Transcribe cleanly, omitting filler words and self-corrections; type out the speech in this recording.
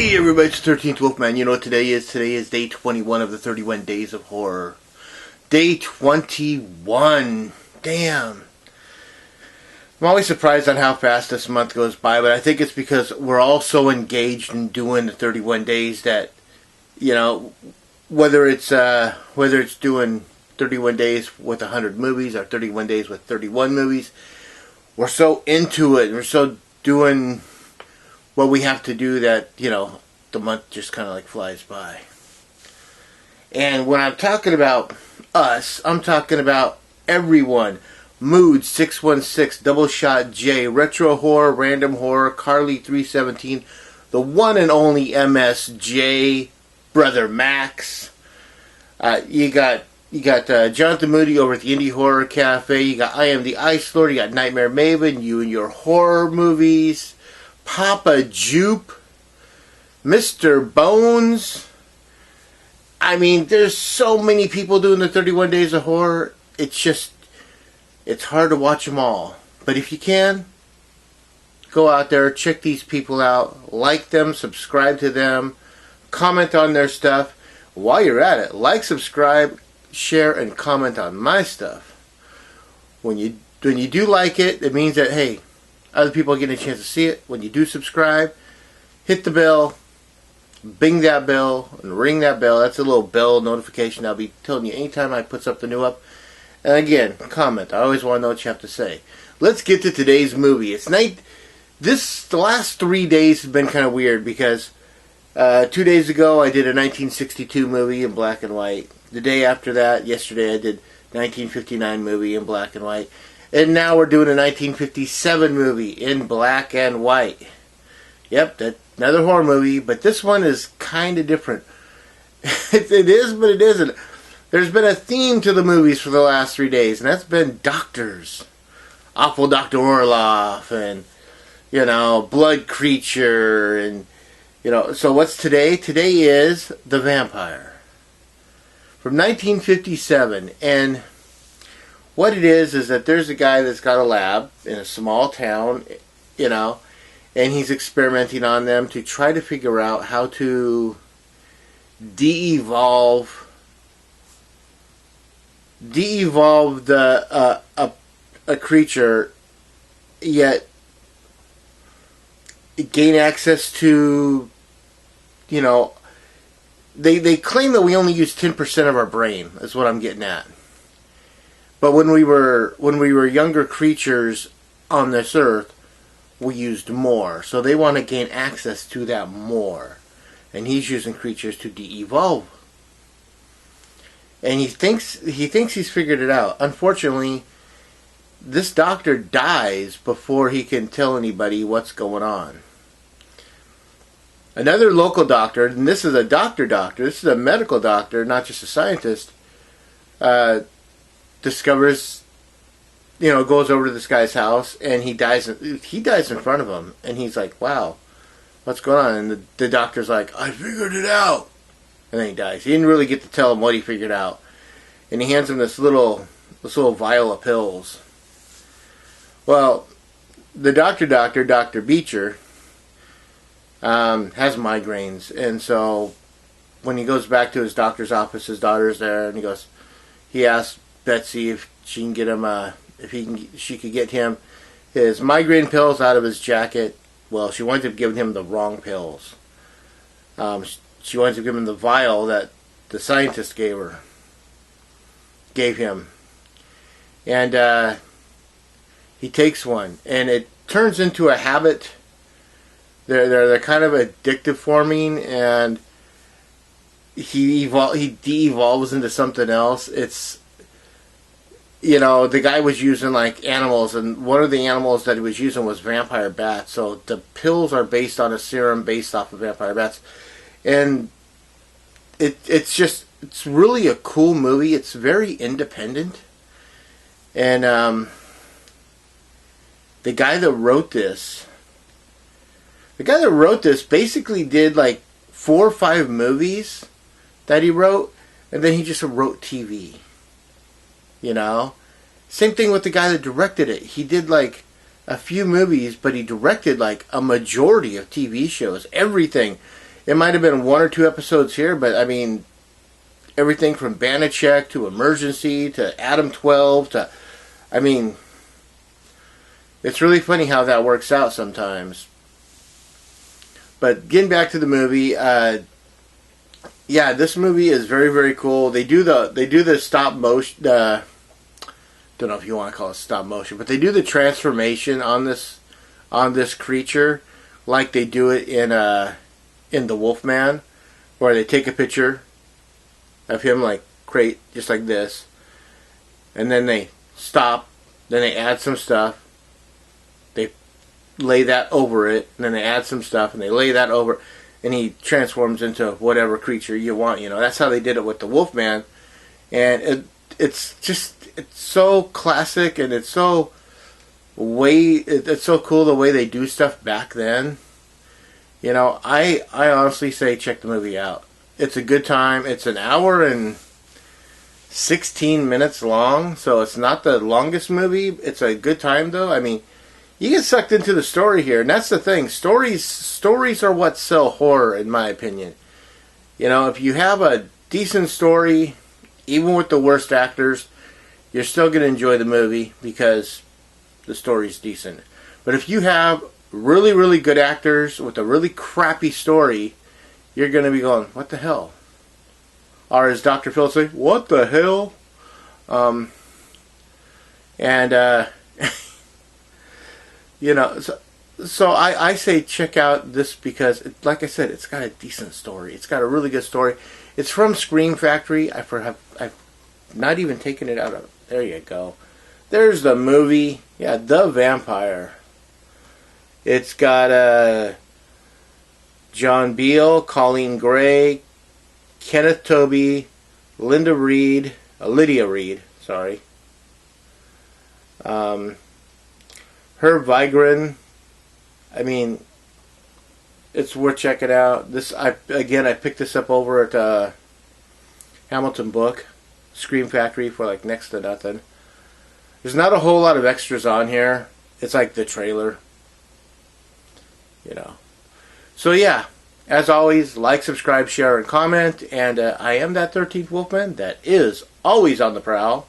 Hey everybody, it's the 13th Wolfman. You know what today is? Today is day 21 of the 31 Days of Horror. Day 21. Damn. I'm always surprised on how fast this month goes by, but I think it's because we're all so engaged in doing the 31 days that, you know, whether it's doing 31 days with 100 movies or 31 days with 31 movies, we're so into it. We're so doing what we have to do that, you know, the month just kind of like flies by. And when I'm talking about us, I'm talking about everyone. Mood 616, Double Shot J, Retro Horror, Random Horror, Carly 317, the one and only MSJ, Brother Max. You got Jonathan Moody over at the Indie Horror Cafe. You got I Am the Ice Lord. You got Nightmare Maven. You and your horror movies. Papa Jupe. Mr. Bones. I mean, there's so many people doing the 31 Days of Horror. It's hard to watch them all. But if you can, go out there, check these people out, like them, subscribe to them, comment on their stuff. While you're at it, like, subscribe, share, and comment on my stuff. When you do like it, it means that, hey, other people are getting a chance to see it. When you do subscribe, hit the bell, bing that bell, and ring that bell. That's a little bell notification I'll be telling you anytime I put something new up. And again, comment. I always want to know what you have to say. Let's get to today's movie. The last 3 days have been kind of weird because 2 days ago I did a 1962 movie in black and white. The day after that, yesterday, I did a 1959 movie in black and white. And now we're doing a 1957 movie in black and white. Yep, that's another horror movie, but this one is kind of different. It is, but it isn't. There's been a theme to the movies for the last 3 days, and that's been doctors. Awful Dr. Orloff, and, you know, Blood Creature, and, you know, so what's today? Today is The Vampire. From 1957, and what it is that there's a guy that's got a lab in a small town, you know, and he's experimenting on them to try to figure out how to de-evolve a creature, yet gain access to, you know, they claim that we only use 10% of our brain, is what I'm getting at. But when we were younger creatures on this earth, we used more. So they want to gain access to that more. And he's using creatures to de-evolve. And he thinks he's figured it out. Unfortunately, this doctor dies before he can tell anybody what's going on. Another local doctor, and this is a doctor, this is a medical doctor, not just a scientist, discovers, you know, goes over to this guy's house, and he dies in front of him, and he's like, wow, what's going on? And the doctor's like, I figured it out. And then he dies. He didn't really get to tell him what he figured out. And he hands him this little vial of pills. Well, the Dr. Beecher, has migraines. And so when he goes back to his doctor's office, his daughter's there, and he asks Betsy if she can get him, she could get him his migraine pills out of his jacket. Well, she winds up giving him the wrong pills. She winds up giving him the vial that the scientist gave him. And he takes one, and it turns into a habit. They're kind of addictive forming, and he de-evolves into something else. It's, you know, the guy was using like animals, and one of the animals that he was using was vampire bats. So the pills are based on a serum based off of vampire bats. And it's really a cool movie. It's very independent. And the guy that wrote this basically did like 4 or 5 movies that he wrote, and then he just wrote TV. You know? Same thing with the guy that directed it. He did like a few movies, but he directed like a majority of TV shows. Everything. It might have been 1 or 2 episodes here, but I mean, everything from Banachek to Emergency to Adam 12 to, I mean, it's really funny how that works out sometimes. But getting back to the movie, yeah, this movie is very, very cool. They do the stop motion. Don't know if you want to call it stop motion, but they do the transformation on this creature like they do it in the Wolfman, where they take a picture of him like just like this, and then they stop, then they add some stuff, they lay that over it, and then they add some stuff, and they lay that over, and he transforms into whatever creature you want. That's how they did it with the Wolfman, and it's so classic, and it's so cool the way they do stuff back then. I honestly say check the movie out. It's a good time. It's an hour and 16 minutes long, so it's not the longest movie. It's a good time, though. I mean, you get sucked into the story here, and that's the thing. Stories are what sell horror, in my opinion. If you have a decent story, even with the worst actors, you're still going to enjoy the movie because the story's decent. But if you have really, really good actors with a really crappy story, you're going to be going, what the hell? Or as Dr. Phil say, what the hell? So I say check out this because, like I said, it's got a decent story. It's got a really good story. It's from Scream Factory. I've not even taken it out of. There you go. There's the movie. Yeah, The Vampire. It's got John Beale, Colleen Gray, Kenneth Tobey, Lydia Reed, sorry. Herb Vigran. I mean, it's worth checking out. I picked this up over at Hamilton Book, Scream Factory, for like next to nothing. There's not a whole lot of extras on here. It's like the trailer. So yeah, as always, like, subscribe, share, and comment. And I am that 13th Wolfman that is always on the prowl.